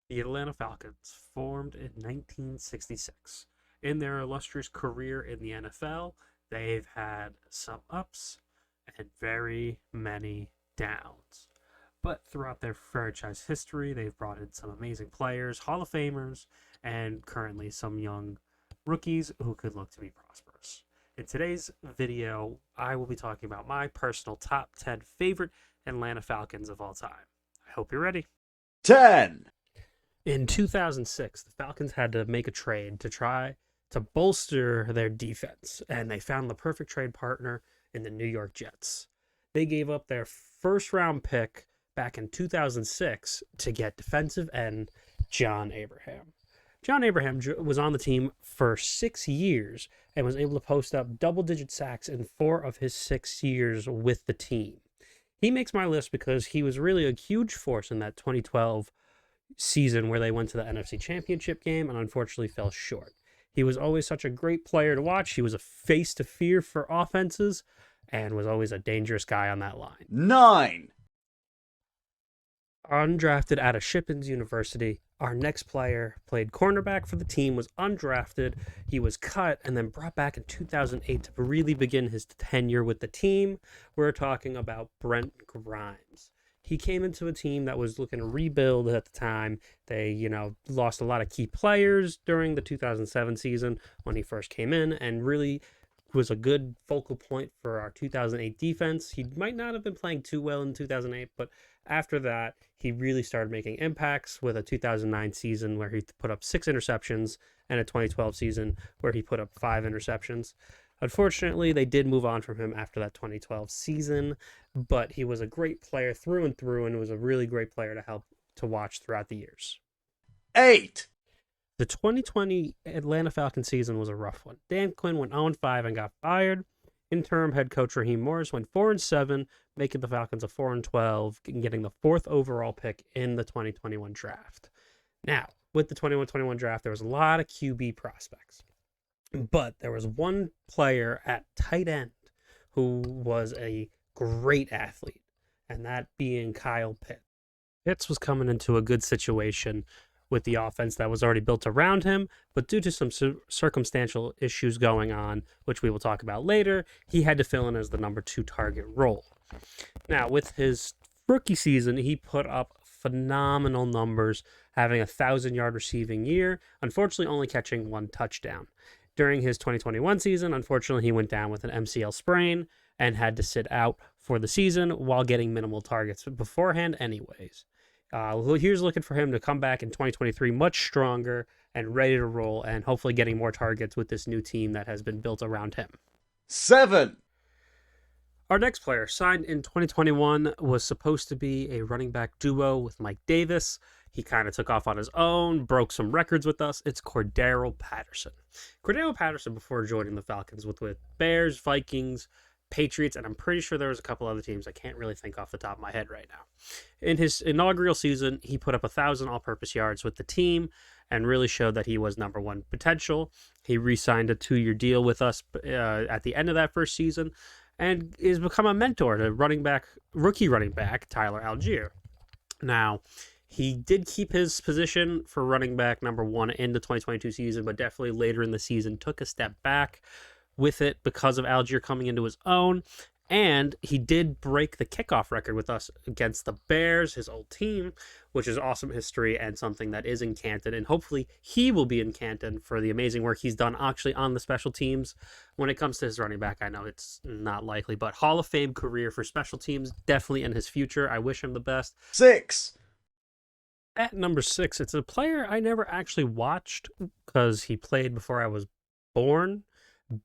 The Atlanta Falcons, formed in 1966. In their illustrious career in the NFL, they've had some ups and very many downs. But throughout their franchise history, they've brought in some amazing players, Hall of Famers, and currently some young rookies who could look to be prosperous. In today's video, I will be talking about my personal top 10 favorite Atlanta Falcons of all time. I hope you're ready. 10. In 2006, the Falcons had to make a trade to try to bolster their defense, and they found the perfect trade partner in the New York Jets. They gave up their first round pick back in 2006 to get defensive end John Abraham. John Abraham was on the team for 6 years and was able to post up double-digit sacks in 4 of his 6 years with the team. He makes my list because he was really a huge force in that 2012 season where they went to the NFC Championship game and unfortunately fell short. He was always such a great player to watch. He was a face to fear for offenses and was always a dangerous guy on that line. 9. Undrafted out of Shippens University, our next player played cornerback for the team, was undrafted. He was cut and then brought back in 2008 to really begin his tenure with the team. We're talking about Brent Grimes. He came into a team that was looking to rebuild at the time. They, lost a lot of key players during the 2007 season when he first came in and really was a good focal point for our 2008 defense. He might not have been playing too well in 2008, but after that, he really started making impacts with a 2009 season where he put up 6 interceptions and a 2012 season where he put up 5 interceptions. Unfortunately, they did move on from him after that 2012 season, but he was a great player through and through and was a really great player to help to watch throughout the years. 8. The 2020 Atlanta Falcons season was a rough one. Dan Quinn went 0-5 and got fired. Interim head coach Raheem Morris went 4-7, making the Falcons a 4-12 and getting the 4th overall pick in the 2021 draft. Now, with the 2021 draft, there was a lot of QB prospects. But there was one player at tight end who was a great athlete, and that being Kyle Pitts. Pitts was coming into a good situation with the offense that was already built around him, but due to some circumstantial issues going on, which we will talk about later, he had to fill in as the number 2 target role. Now, with his rookie season, he put up phenomenal numbers, having a 1,000-yard receiving year, unfortunately only catching 1 touchdown. During his 2021 season, unfortunately, he went down with an MCL sprain and had to sit out for the season while getting minimal targets beforehand anyways. Here's looking for him to come back in 2023 much stronger and ready to roll and hopefully getting more targets with this new team that has been built around him. 7. Our next player, signed in 2021, was supposed to be a running back duo with Mike Davis. He kind of took off on his own, broke some records with us. It's Cordarrelle Patterson. Cordarrelle Patterson, before joining the Falcons, with Bears, Vikings, Patriots, and I'm pretty sure there was a couple other teams I can't really think off the top of my head right now. In his inaugural season, he put up 1,000 all-purpose yards with the team and really showed that he was number 1 potential. He re-signed a 2-year deal with us at the end of that first season and has become a mentor to rookie running back Tyler Algier. Now, he did keep his position for running back number 1 in the 2022 season, but definitely later in the season took a step back with it because of Algier coming into his own. And he did break the kickoff record with us against the Bears, his old team, which is awesome history and something that is in Canton. And hopefully he will be in Canton for the amazing work he's done actually on the special teams. When it comes to his running back, I know it's not likely, but Hall of Fame career for special teams, definitely in his future. I wish him the best. 6. At number 6, it's a player I never actually watched because he played before I was born,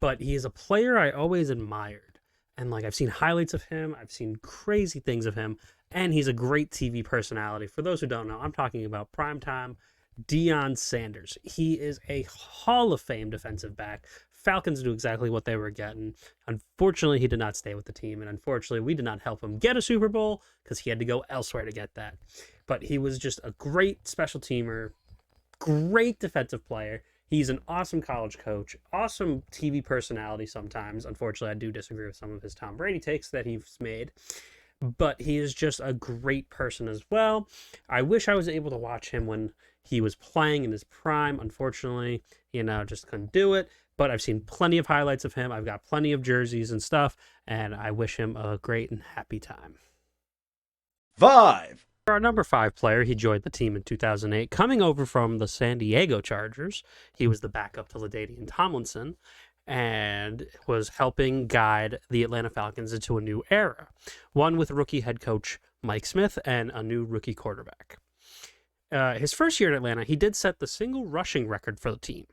but he is a player I always admired. And I've seen highlights of him, I've seen crazy things of him, and he's a great TV personality. For those who don't know, I'm talking about primetime Deion Sanders. He is a Hall of Fame defensive back. Falcons knew exactly what they were getting. Unfortunately, he did not stay with the team, and unfortunately, we did not help him get a Super Bowl because he had to go elsewhere to get that. But he was just a great special teamer, great defensive player. He's an awesome college coach, awesome TV personality sometimes. Unfortunately, I do disagree with some of his Tom Brady takes that he's made. but he is just a great person as well. I wish I was able to watch him when he was playing in his prime. Unfortunately, just couldn't do it. But I've seen plenty of highlights of him. I've got plenty of jerseys and stuff, and I wish him a great and happy time. 5. For our number 5 player, he joined the team in 2008, coming over from the San Diego Chargers. He was the backup to LaDainian Tomlinson and was helping guide the Atlanta Falcons into a new era, one with rookie head coach Mike Smith and a new rookie quarterback. His first year at Atlanta, he did set the single rushing record for the team.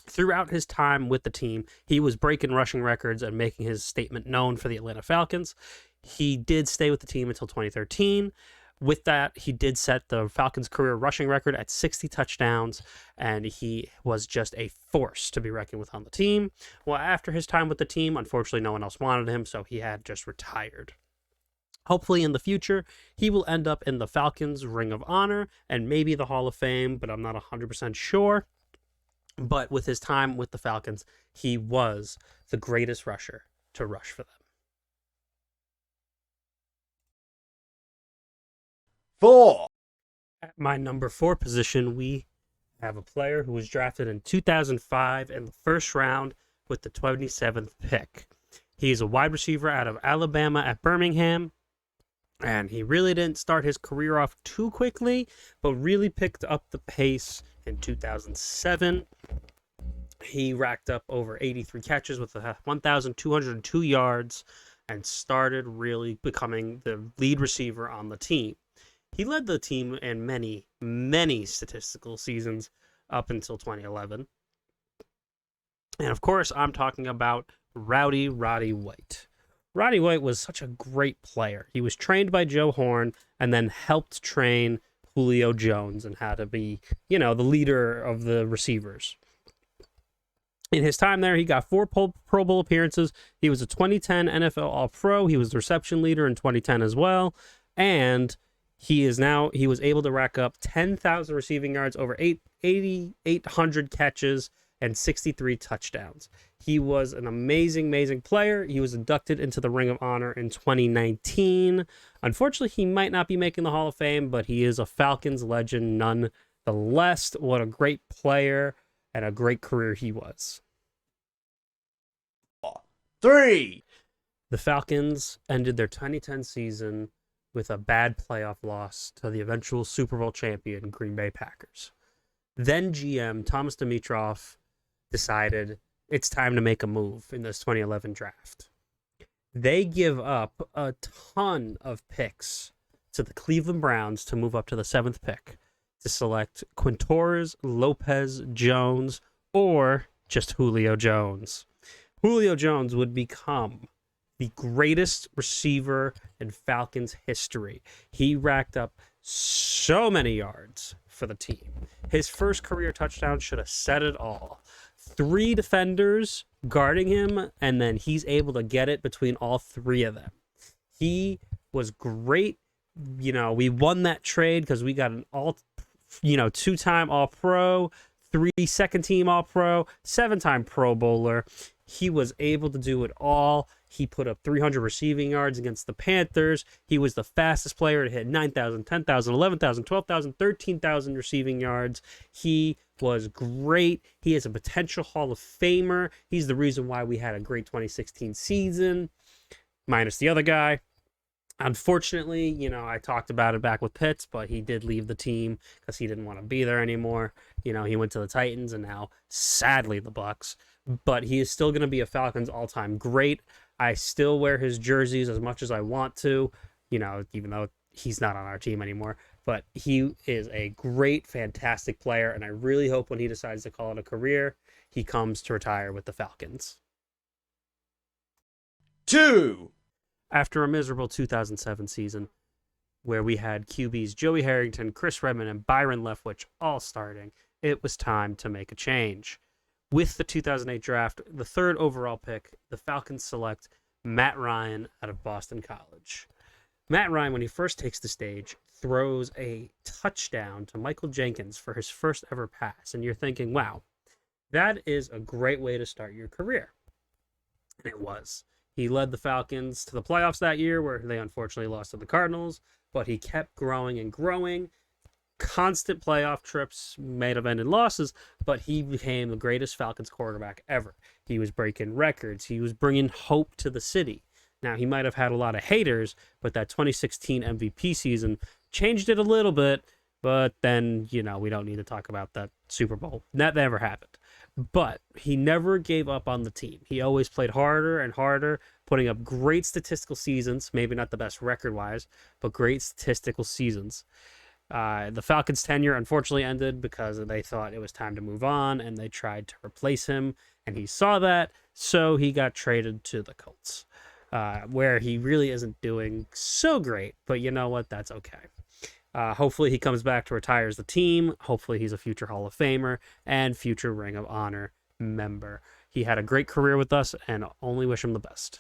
Throughout his time with the team, he was breaking rushing records and making his statement known for the Atlanta Falcons. He did stay with the team until 2013. With that, he did set the Falcons' career rushing record at 60 touchdowns, and he was just a force to be reckoned with on the team. Well, after his time with the team, unfortunately, no one else wanted him, so he had just retired. Hopefully, in the future, he will end up in the Falcons' Ring of Honor and maybe the Hall of Fame, but I'm not 100% sure. But with his time with the Falcons, he was the greatest rusher to rush for them. 4. At my number 4 position, we have a player who was drafted in 2005 in the first round with the 27th pick. He's a wide receiver out of Alabama at Birmingham, and he really didn't start his career off too quickly, but really picked up the pace in 2007. He racked up over 83 catches with 1,202 yards and started really becoming the lead receiver on the team. He led the team in many, many statistical seasons up until 2011. And of course, I'm talking about Roddy White. Roddy White was such a great player. He was trained by Joe Horn and then helped train Julio Jones and how to be, the leader of the receivers. In his time there, he got 4 Pro Bowl appearances. He was a 2010 NFL All-Pro. He was the reception leader in 2010 as well. And he was able to rack up 10,000 receiving yards, over 8,800 catches, and 63 touchdowns. He was an amazing, amazing player. He was inducted into the Ring of Honor in 2019. Unfortunately, he might not be making the Hall of Fame, but he is a Falcons legend nonetheless. What a great player and a great career he was. 3. The Falcons ended their 2010 season with a bad playoff loss to the eventual Super Bowl champion Green Bay Packers. Then GM Thomas Dimitroff decided it's time to make a move in this 2011 draft. They give up a ton of picks to the Cleveland Browns to move up to the 7th pick to select Quintores Lopez Jones or just Julio Jones. Julio Jones would become the greatest receiver in Falcons history. He racked up so many yards for the team. His first career touchdown should have said it all. 3 defenders guarding him, and then he's able to get it between all 3 of them. He was great. We won that trade because we got an 2-time All-Pro, 3 second-team All-Pro, 7-time Pro Bowler. He was able to do it all. He put up 300 receiving yards against the Panthers. He was the fastest player to hit 9,000, 10,000, 11,000, 12,000, 13,000 receiving yards. He was great. He is a potential Hall of Famer. He's the reason why we had a great 2016 season, minus the other guy. Unfortunately, I talked about it back with Pitts, but he did leave the team because he didn't want to be there anymore. He went to the Titans and now, sadly, the Bucs. But he is still going to be a Falcons all-time great. I still wear his jerseys as much as I want to, even though he's not on our team anymore. But he is a great, fantastic player, and I really hope when he decides to call it a career, he comes to retire with the Falcons. 2. After a miserable 2007 season, where we had QBs Joey Harrington, Chris Redman, and Byron Leftwich all starting, it was time to make a change. With the 2008 draft, the 3rd overall pick, the Falcons select Matt Ryan out of Boston College. Matt Ryan, when he first takes the stage, throws a touchdown to Michael Jenkins for his first ever pass. And you're thinking, wow, that is a great way to start your career. And it was. He led the Falcons to the playoffs that year, where they unfortunately lost to the Cardinals, but he kept growing and growing. Constant playoff trips may have ended losses, but he became the greatest Falcons quarterback ever. He was breaking records. He was bringing hope to the city. Now, he might have had a lot of haters, but that 2016 MVP season changed it a little bit. But then, we don't need to talk about that Super Bowl. That never happened. But he never gave up on the team. He always played harder and harder, putting up great statistical seasons. Maybe not the best record-wise, but great statistical seasons. The Falcons' tenure unfortunately ended because they thought it was time to move on, and they tried to replace him, and he saw that, so he got traded to the Colts, where he really isn't doing so great, but you know what? That's okay. Hopefully he comes back to retire as the team. Hopefully he's a future Hall of Famer and future Ring of Honor member. He had a great career with us, and only wish him the best.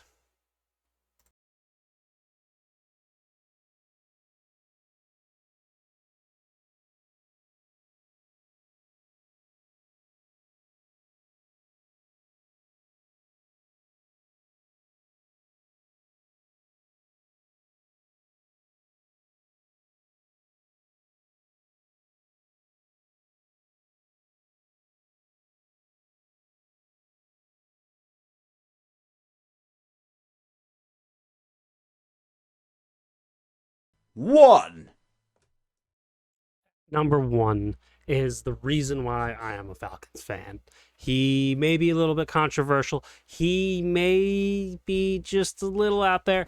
One. Number one is the reason why I am a Falcons fan. He may be a little bit controversial. He may be just a little out there,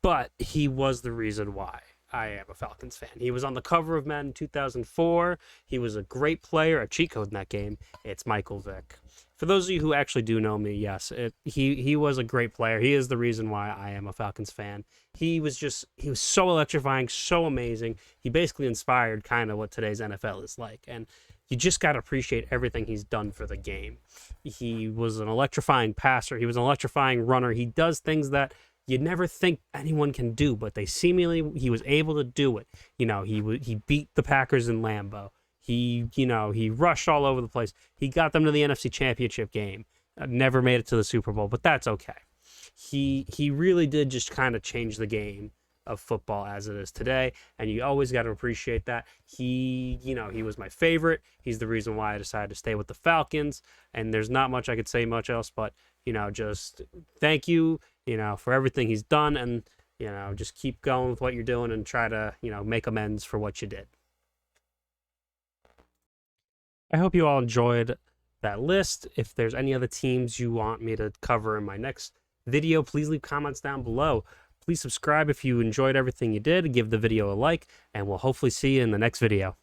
but he was the reason why I am a Falcons fan. He was on the cover of Madden 2004. He was a great player, a cheat code in that game. It's Michael Vick. For those of you who actually do know me, yes, he was a great player. He is the reason why I am a Falcons fan. He was so electrifying, so amazing. He basically inspired kind of what today's NFL is like. And you just got to appreciate everything he's done for the game. He was an electrifying passer. He was an electrifying runner. He does things that you never think anyone can do, but he was able to do it. He beat the Packers in Lambeau. He rushed all over the place. He got them to the NFC Championship game. Never made it to the Super Bowl, but that's okay. He really did just kind of change the game of football as it is today, and you always got to appreciate that. He was my favorite. He's the reason why I decided to stay with the Falcons, and there's not much I could say much else, but just thank you, for everything he's done, and just keep going with what you're doing and try to make amends for what you did. I hope you all enjoyed that list. If there's any other teams you want me to cover in my next video, please leave comments down below. Please subscribe if you enjoyed everything you did. Give the video a like, and we'll hopefully see you in the next video.